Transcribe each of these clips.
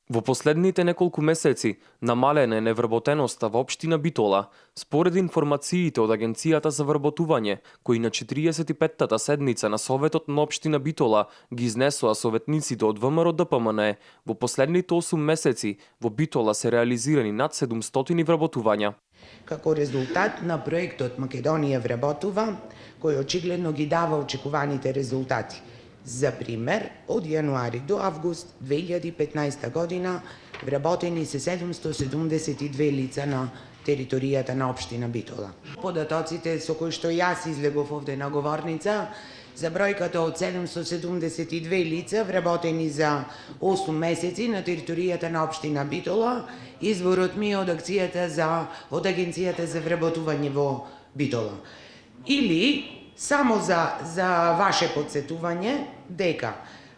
Во последните неколку месеци намалена е невработеноста во општина Битола, според информациите од Агенцијата за вработување, кои на 45-тата седница на Советот на општина Битола ги изнесоа советниците од ВМРО ДПМН. Во последните 8 месеци во Битола се реализирани над 700 вработувања. Како резултат на проектот Македонија вработува, кој очигледно ги дава очекуваните резултати. За пример, од јануари до август 2015 година вработени се 772 лица на територијата на општина Битола. Податоците со кои што јас излегов овде на говорница, за бројката од 772 лица вработени за 8 месеци на територијата на општина Битола, изворот ми е од Агенцијата за вработување во Битола. Или само за ваше подсетување дека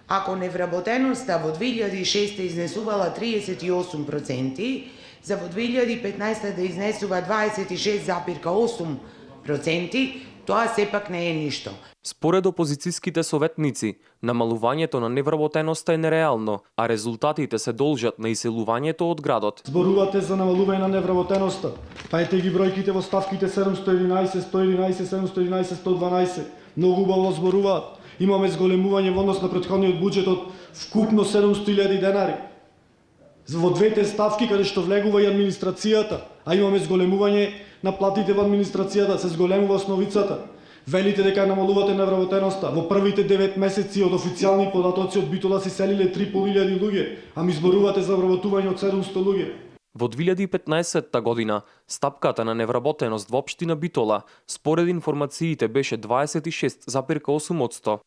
ако невработеноста во 2006 изнесувала 38%, за во 2015 да изнесува 26,8%, тоа сепак не е ништо. Според опозицијските советници, намалувањето на невработеноста е нереално, а резултатите се должат на иселувањето од градот. Зборувате за намалување на невработеноста. Па ете ги бројките во ставките 711, 111, 711, 112. Многу убаво зборуваат. Имаме зголемување во однос на претходниот буџет од вкупно 700.000 денари. Во двете ставки каде што влегува и администрацијата, а имаме зголемување на платите во администрацијата, се зголемува основицата. Велите дека намалувате невработеноста. Во првите 9 месеци од официјални податоци од Битола се селиле 3.500 луѓе, а ми зборувате за вработување од 700 луѓе. Во 2015 година, стапката на невработеност во општина Битола, според информациите, беше 26,8%.